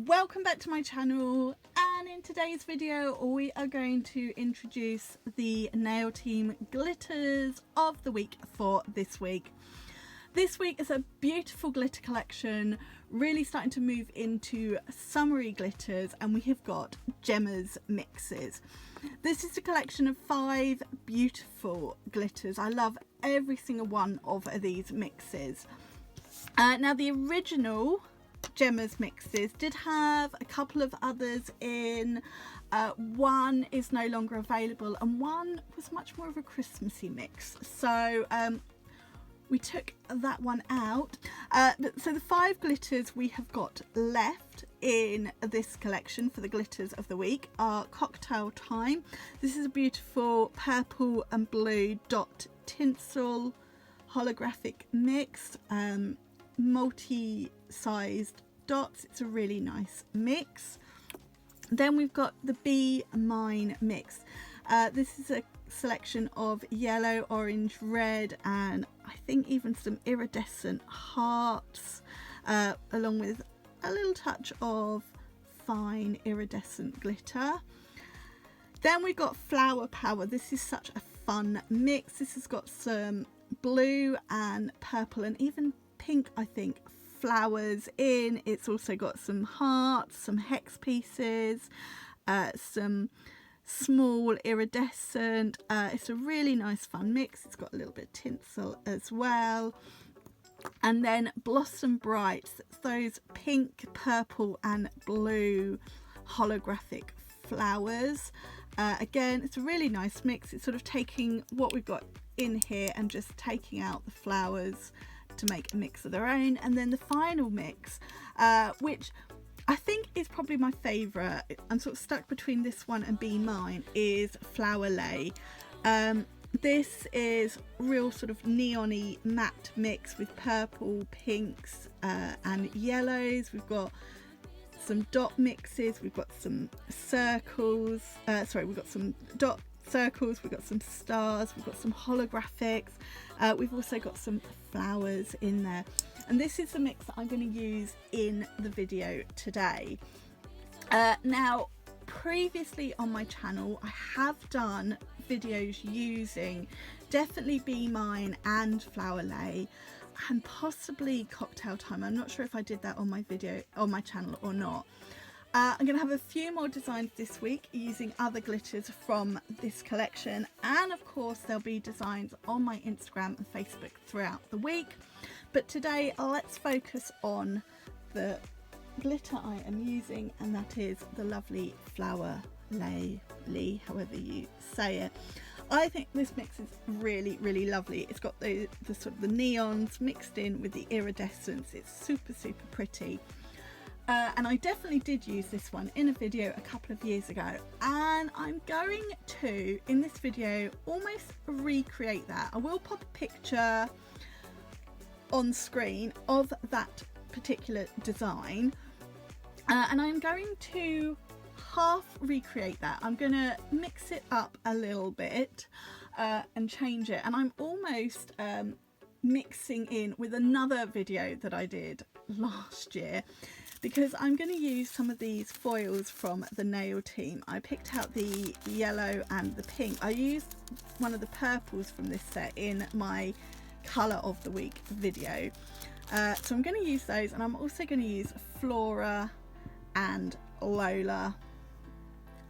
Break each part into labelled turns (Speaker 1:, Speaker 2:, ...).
Speaker 1: Welcome back to my channel, and in today's video we are going to introduce the nail team glitters of the week for this week. This week is a beautiful glitter collection, really starting to move into summery glitters, and we have got Gemma's mixes. This is a collection of 5 beautiful glitters. I love every single one of these mixes. Now the original Gemma's mixes did have a couple of others in. One is no longer available and one was much more of a Christmassy mix, so we took that one out. So the 5 glitters we have got left in this collection for the glitters of the week are Cocktail Time. This is a beautiful purple and blue dot tinsel holographic mix, multi-sized dots. It's a really nice mix. Then we've got the Be Mine mix. This is a selection of yellow, orange, red, and I think even some iridescent hearts, along with a little touch of fine iridescent glitter. Then we've got Flower Power. This is such a fun mix. This has got some blue and purple and even pink, I think, flowers in. It's also got some hearts, some hex pieces, some small iridescent. It's a really nice fun mix. It's got a little bit of tinsel as well. And then Blossom Brights, those pink, purple and blue holographic flowers. Again, it's a really nice mix. It's sort of taking what we've got in here and just taking out the flowers to make a mix of their own. And then the final mix, which I think is probably my favourite, I'm sort of stuck between this one and Be Mine, is Flower Lay. This is real sort of neon-y matte mix with purple, pinks and yellows. We've got some dot mixes, we've got some circles, we've got some dot circles, we've got some stars, we've got some holographics, we've also got some flowers in there, and this is the mix that I'm going to use in the video today. Now previously on my channel I have done videos using definitely Be Mine and Flower Lay and possibly Cocktail Time. I'm not sure if I did that on my video on my channel or not. I'm going to have a few more designs this week using other glitters from this collection, and of course there'll be designs on my Instagram and Facebook throughout the week. But today let's focus on the glitter I am using, and that is the lovely Flower Lay, however you say it. I think this mix is really, really lovely. It's got the sort of the neons mixed in with the iridescence. It's super, super pretty. And I definitely did use this one in a video a couple of years ago, and I'm going to, in this video, almost recreate that. I will pop a picture on screen of that particular design, and I'm going to half recreate that. I'm going to mix it up a little bit and change it, and I'm almost mixing in with another video that I did last year, because I'm going to use some of these foils from the nail team. I picked out the yellow and the pink. I used one of the purples from this set in my colour of the week video. So I'm going to use those, and I'm also going to use Flora and Lola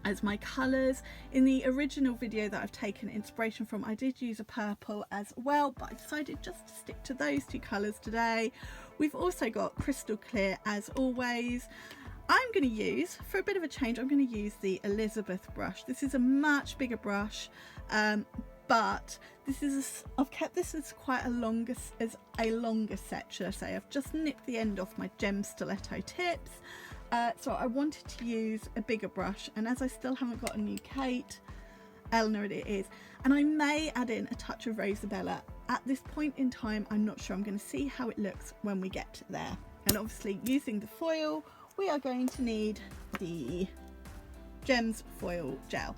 Speaker 1: as my colours. In the original video that I've taken inspiration from, I did use a purple as well, but I decided just to stick to those 2 colours today. We've also got Crystal Clear as always. I'm going to use, for a bit of a change, I'm going to use the Elizabeth brush. This is a much bigger brush, but this is I've kept this as quite a longer set, should I say. I've just nipped the end off my gem stiletto tips. So I wanted to use a bigger brush, and as I still haven't got a new Kate, Eleanor it is, and I may add in a touch of Rosabella. At this point in time I'm not sure. I'm going to see how it looks when we get there. And obviously, using the foil, we are going to need the Gems foil gel.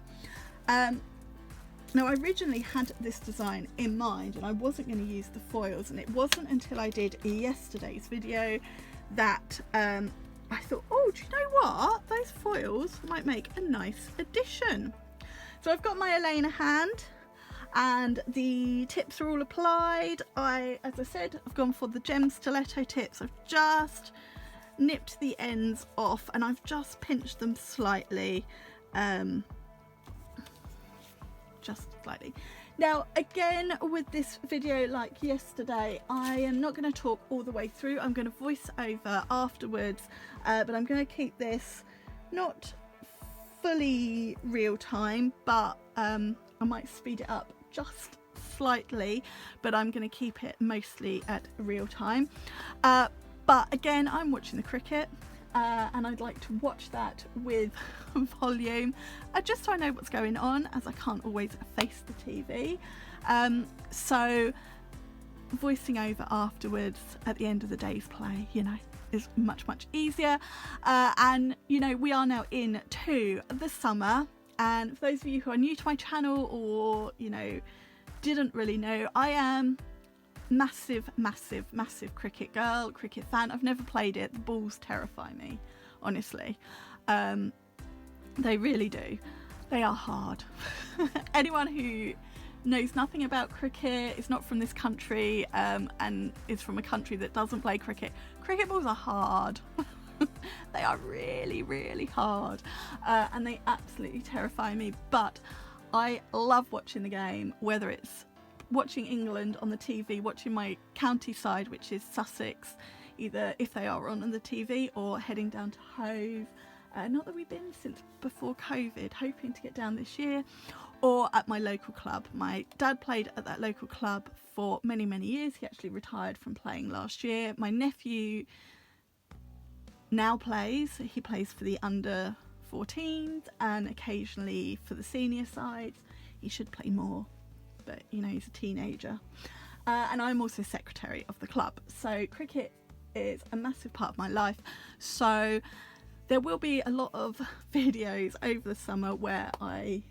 Speaker 1: Now I originally had this design in mind and I wasn't going to use the foils, and it wasn't until I did yesterday's video that I thought, oh oh, do you know what? Those foils might make a nice addition. So I've got my Elena hand and the tips are all applied. As I said, I've gone for the gem stiletto tips. I've just nipped the ends off and I've just pinched them slightly. Just slightly. Now again, with this video, like yesterday, I am not going to talk all the way through. I'm going to voice over afterwards, but I'm going to keep this not fully real time, but I might speed it up just slightly, but I'm going to keep it mostly at real time. But again, I'm watching the cricket. And I'd like to watch that with volume, just so I know what's going on, as I can't always face the TV. So voicing over afterwards at the end of the day's play, you know, is much easier. And you know, we are now into the summer, and for those of you who are new to my channel or, you know, didn't really know, I am massive cricket girl, cricket fan. I've never played it. The balls terrify me, honestly. They really do. They are hard. Anyone who knows nothing about cricket, is not from this country, and is from a country that doesn't play cricket, cricket balls are hard. They are really hard, and they absolutely terrify me. But I love watching the game, whether it's watching England on the TV, watching my county side, which is Sussex, either if they are on the TV, or heading down to Hove, not that we've been since before COVID, hoping to get down this year, or at my local club. My dad played at that local club for many years. He actually retired from playing last year. My nephew now plays. He plays for the under 14s and occasionally for the senior sides. He should play more, but you know, he's a teenager. And I'm also secretary of the club, so cricket is a massive part of my life. So there will be a lot of videos over the summer where I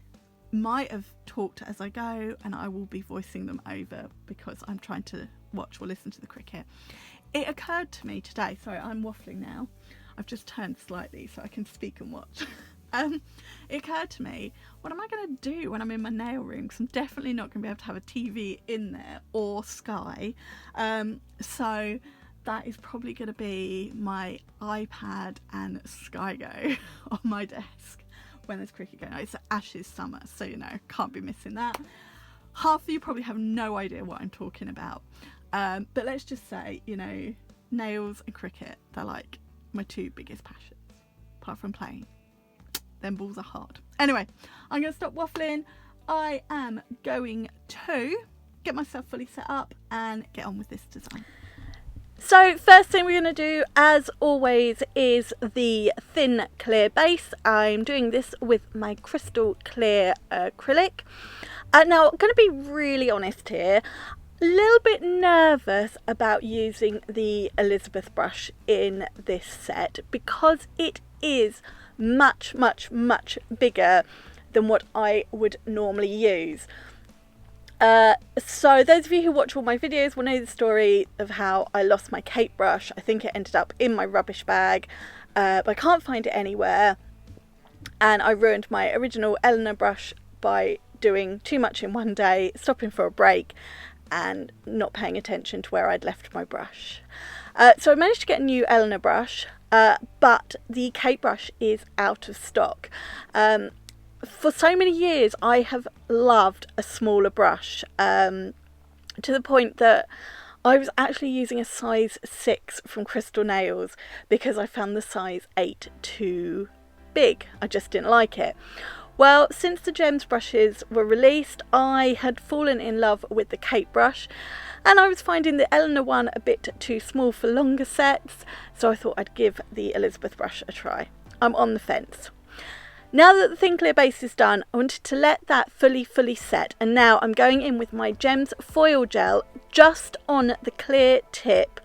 Speaker 1: might have talked as I go, and I will be voicing them over because I'm trying to watch or listen to the cricket. It occurred to me today, sorry, I'm waffling now, I've just turned slightly so I can speak and watch. It occurred to me, what am I going to do when I'm in my nail room? Because I'm definitely not going to be able to have a TV in there or Sky. So that is probably going to be my iPad and Sky Go on my desk when there's cricket going on. It's Ashes summer, so you know, can't be missing that. Half of you probably have no idea what I'm talking about. But let's just say, you know, nails and cricket, they're like my two biggest passions, apart from playing. Them balls are hard. Anyway, I'm going to stop waffling. I am going to get myself fully set up and get on with this design. So first thing we're going to do, as always, is the thin clear base. I'm doing this with my crystal clear acrylic. Now, I'm going to be really honest here. A little bit nervous about using the Elizabeth brush in this set because it is much bigger than what I would normally use. So those of you who watch all my videos will know the story of how I lost my Kate brush. I think it ended up in my rubbish bag, but I can't find it anywhere, and I ruined my original Eleanor brush by doing too much in one day, stopping for a break and not paying attention to where I'd left my brush. So I managed to get a new Eleanor brush, but the Kate brush is out of stock. For so many years I have loved a smaller brush, to the point that I was actually using a size 6 from Crystal Nails because I found the size 8 too big. I just didn't like it. Well, since the Gems brushes were released, I had fallen in love with the Kate brush, and I was finding the Eleanor one a bit too small for longer sets, so I thought I'd give the Elizabeth brush a try. I'm on the fence. Now that the thin clear base is done, I wanted to let that fully set, and now I'm going in with my Gems foil gel just on the clear tip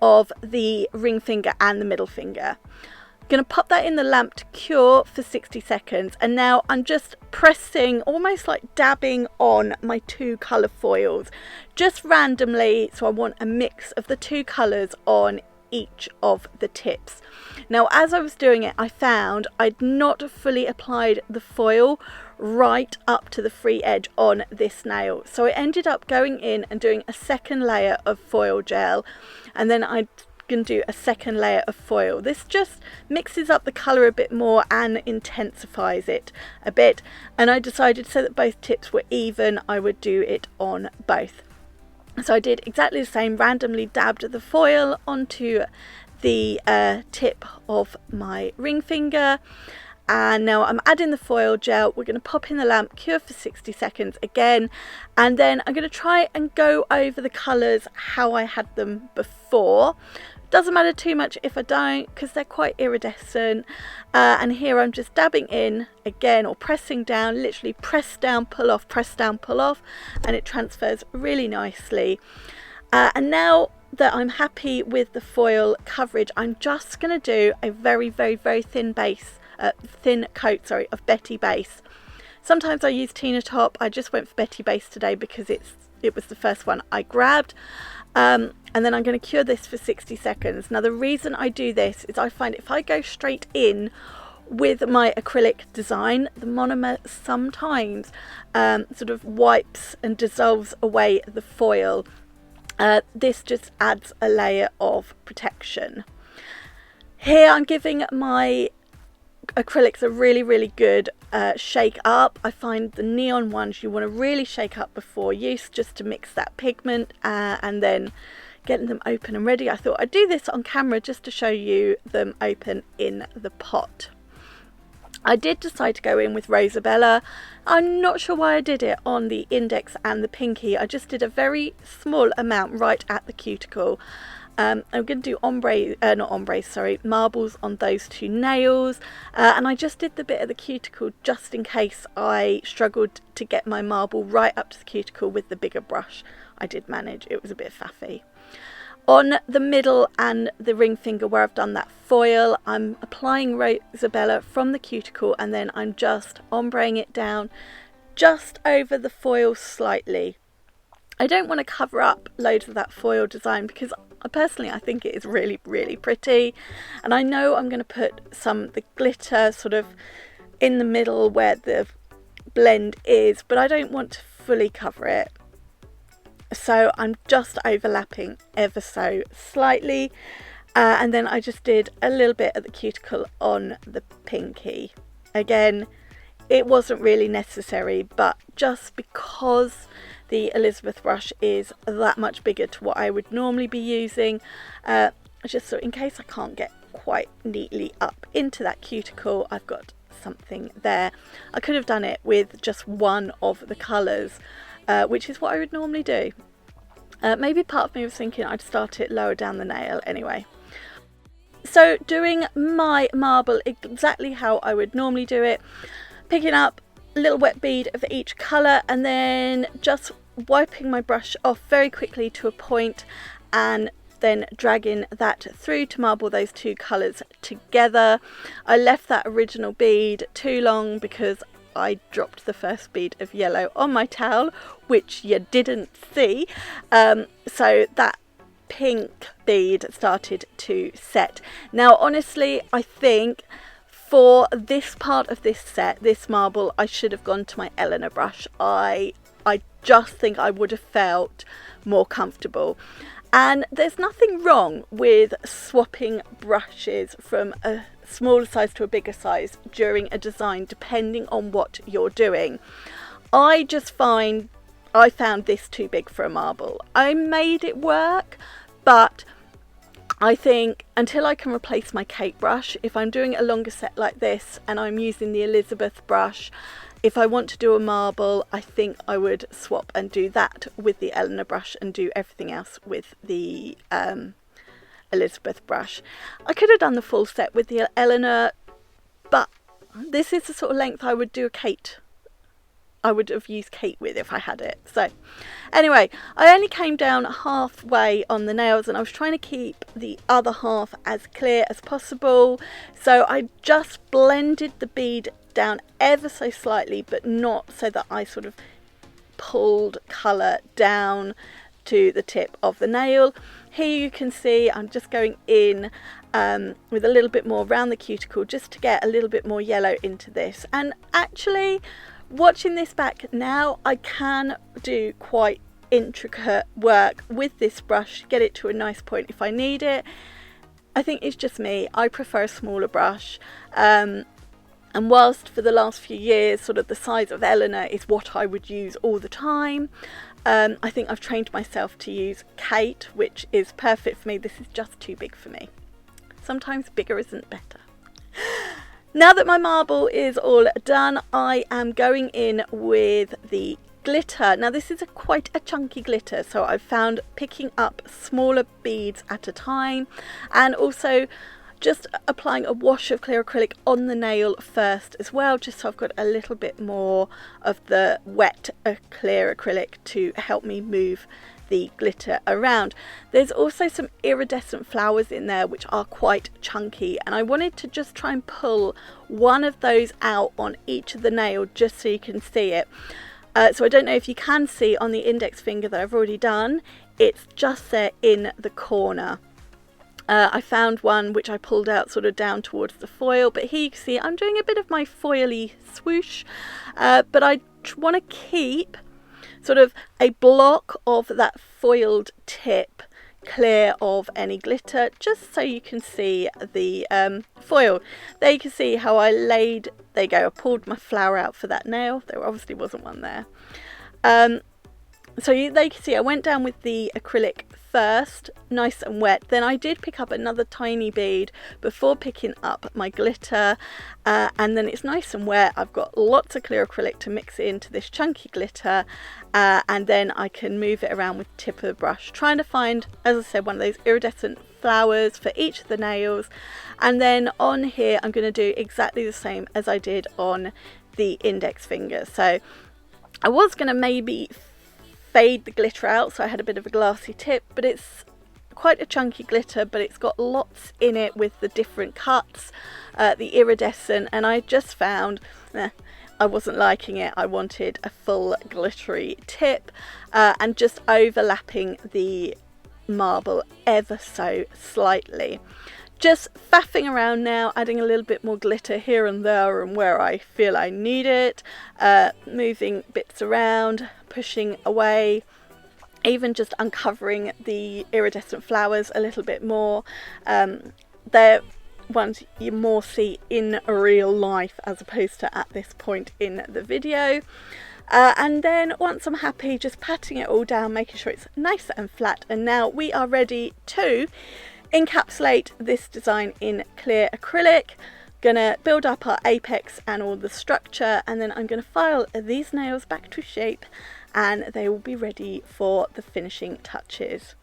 Speaker 1: of the ring finger and the middle finger. Going to pop that in the lamp to cure for 60 seconds, and now I'm just pressing, almost like dabbing on my two colour foils just randomly, so I want a mix of the two colours on each of the tips. Now as I was doing it, I found I'd not fully applied the foil right up to the free edge on this nail, so I ended up going in and doing a second layer of foil gel, and then I can do a second layer of foil. This just mixes up the colour a bit more and intensifies it a bit, and I decided so that both tips were even, I would do it on both. So I did exactly the same, randomly dabbed the foil onto the tip of my ring finger, and now I'm adding the foil gel. We're going to pop in the lamp, cure for 60 seconds again, and then I'm going to try and go over the colours how I had them before. Doesn't matter too much if I don't, because they're quite iridescent. And here I'm just dabbing in again, or pressing down, literally press down, pull off, press down, pull off, and it transfers really nicely. And now that I'm happy with the foil coverage, I'm just going to do a very, very, very thin coat of Betty Base. Sometimes I use Tina Top. I just went for Betty Base today because it was the first one I grabbed. And then I'm going to cure this for 60 seconds. Now the reason I do this is I find if I go straight in with my acrylic design, the monomer sometimes sort of wipes and dissolves away the foil. This just adds a layer of protection. Here I'm giving my acrylics a really, really good shake up. I find the neon ones you want to really shake up before use, just to mix that pigment, and then getting them open and ready. I thought I'd do this on camera just to show you them open in the pot. I did decide to go in with Rosabella. I'm not sure why I did it on the index and the pinky. I just did a very small amount right at the cuticle. I'm going to do marbles on those two nails, and I just did the bit of the cuticle just in case I struggled to get my marble right up to the cuticle with the bigger brush. I did manage, it was a bit faffy. On the middle and the ring finger where I've done that foil, I'm applying Rosabella from the cuticle, and then I'm just ombreing it down just over the foil slightly. I don't want to cover up loads of that foil design because personally I think it is really, really pretty, and I know I'm going to put some of the glitter sort of in the middle where the blend is, but I don't want to fully cover it. So I'm just overlapping ever so slightly, and then I just did a little bit at the cuticle on the pinky. Again, it wasn't really necessary, but just because the Elizabeth brush is that much bigger to what I would normally be using, just so in case I can't get quite neatly up into that cuticle, I've got something there. I could have done it with just one of the colours, which is what I would normally do. Maybe part of me was thinking I'd start it lower down the nail anyway. So doing my marble exactly how I would normally do it, picking up a little wet bead of each colour, and then just wiping my brush off very quickly to a point, and then dragging that through to marble those two colours together. I left that original bead too long because I dropped the first bead of yellow on my towel, which you didn't see, so that pink bead started to set. Now honestly, I think for this part of this set, this marble, I should have gone to my Eleanor brush. I just think I would have felt more comfortable. And there's nothing wrong with swapping brushes from a smaller size to a bigger size during a design, depending on what you're doing. I found this too big for a marble. I made it work, but I think until I can replace my cake brush, if I'm doing a longer set like this and I'm using the Elizabeth brush, if I want to do a marble, I think I would swap and do that with the Eleanor brush and do everything else with the Elizabeth brush. I could have done the full set with the Eleanor, but this is the sort of length I would do a Kate. I would have used Kate with if I had it. So anyway, I only came down halfway on the nails, and I was trying to keep the other half as clear as possible. So I just blended the bead down ever so slightly, but not so that I sort of pulled colour down to the tip of the nail. Here you can see I'm just going in with a little bit more around the cuticle just to get a little bit more yellow into this. And actually, watching this back now, I can do quite intricate work with this brush, get it to a nice point if I need it. I think it's just me, I prefer a smaller brush, and whilst for the last few years sort of the size of Eleanor is what I would use all the time, I think I've trained myself to use Kate, which is perfect for me. This is just too big for me. Sometimes bigger isn't better. Now that my marble is all done, I am going in with the glitter. Now this is quite a chunky glitter, so I've found picking up smaller beads at a time, and also just applying a wash of clear acrylic on the nail first as well, just so I've got a little bit more of the wet clear acrylic to help me move the glitter around. There's also some iridescent flowers in there which are quite chunky, and I wanted to just try and pull one of those out on each of the nail just so you can see it. So I don't know if you can see on the index finger that I've already done, it's just there in the corner. I found one which I pulled out sort of down towards the foil, but here you can see I'm doing a bit of my foily swoosh, but I want to keep sort of a block of that foiled tip clear of any glitter, just so you can see the foil. There you can see how I laid, there you go, I pulled my flower out for that nail. There obviously wasn't one there. So there you can see I went down with the acrylic first, nice and wet. Then I did pick up another tiny bead before picking up my glitter, and then it's nice and wet. I've got lots of clear acrylic to mix into this chunky glitter, and then I can move it around with the tip of the brush, trying to find, as I said, one of those iridescent flowers for each of the nails. And then on here I'm going to do exactly the same as I did on the index finger. So I was going to maybe fade the glitter out so I had a bit of a glassy tip, but it's quite a chunky glitter, but it's got lots in it with the different cuts, the iridescent, and I just found I wasn't liking it. I wanted a full glittery tip, and just overlapping the marble ever so slightly. Just faffing around now, adding a little bit more glitter here and there and where I feel I need it, moving bits around, pushing away, even just uncovering the iridescent flowers a little bit more. They're ones you more see in real life as opposed to at this point in the video. And then once I'm happy, just patting it all down, making sure it's nice and flat, and now we are ready to encapsulate this design in clear acrylic. Gonna build up our apex and all the structure, and then I'm gonna file these nails back to shape and they will be ready for the finishing touches.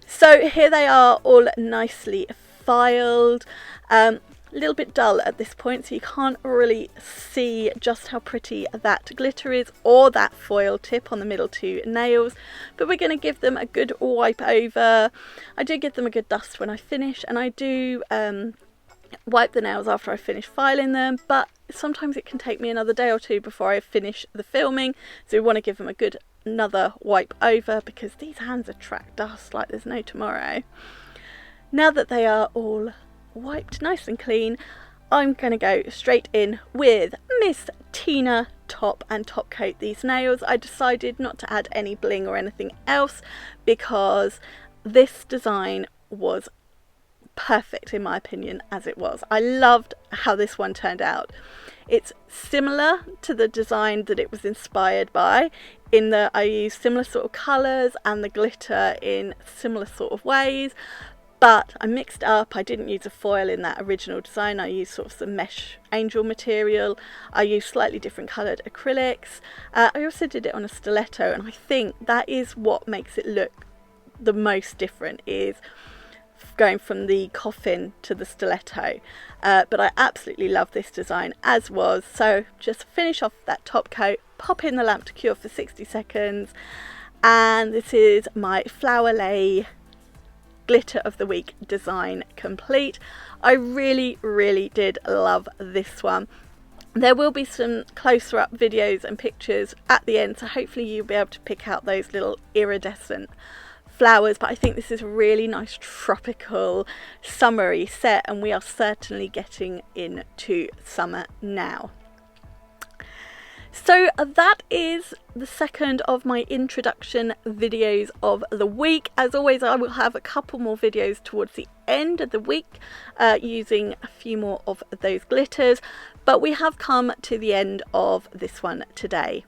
Speaker 1: So here they are, all nicely filed. A little bit dull at this point, so you can't really see just how pretty that glitter is or that foil tip on the middle two nails, but we're going to give them a good wipe over. I do give them a good dust when I finish, and I do wipe the nails after I finish filing them, but sometimes it can take me another day or two before I finish the filming, so we want to give them a good another wipe over because these hands attract dust like there's no tomorrow. Now that they are all wiped nice and clean, I'm going to go straight in with Miss Tina top and top coat these nails. I decided not to add any bling or anything else because this design was perfect in my opinion as it was. I loved how this one turned out. It's similar to the design that it was inspired by, in that I used similar sort of colours and the glitter in similar sort of ways, but I mixed up. I didn't use a foil in that original design. I used sort of some mesh angel material. I used slightly different coloured acrylics. I also did it on a stiletto, and I think that is what makes it look the most different, is going from the coffin to the stiletto. But I absolutely love this design as was. So just finish off that top coat, pop in the lamp to cure for 60 seconds, and this is my flower lay glitter of the week design complete. I really did love this one. There will be some closer up videos and pictures at the end, so hopefully you'll be able to pick out those little iridescent flowers. But I think this is a really nice tropical summery set, and we are certainly getting into summer now. So that is the second of my introduction videos of the week. As always, I will have a couple more videos towards the end of the week using a few more of those glitters, but we have come to the end of this one today.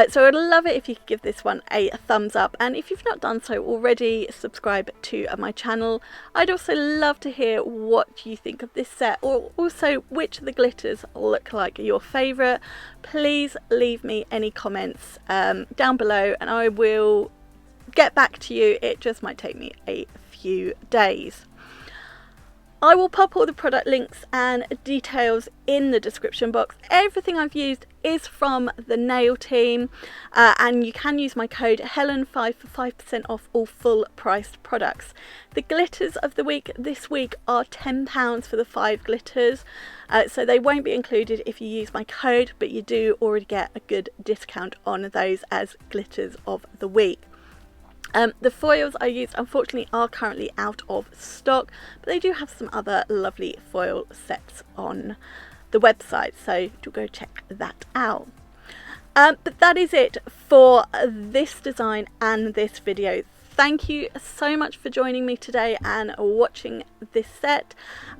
Speaker 1: So I'd love it if you could give this one a thumbs up, and if you've not done so already, subscribe to my channel. I'd also love to hear what you think of this set, or also which of the glitters look like your favourite. Please leave me any comments down below and I will get back to you. It just might take me a few days. I will pop all the product links and details in the description box. Everything I've used is from the nail team, and you can use my code Helen5 for 5% off all full priced products. The glitters of the week this week are £10 for the 5 glitters, so they won't be included if you use my code, but you do already get a good discount on those as glitters of the week. The foils I used unfortunately are currently out of stock, but they do have some other lovely foil sets on the website, so do go check that out. But that is it for this design and this video. Thank you so much for joining me today and watching this set.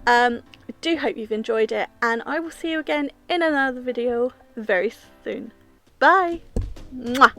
Speaker 1: I do hope you've enjoyed it, and I will see you again in another video very soon. Bye! Mwah!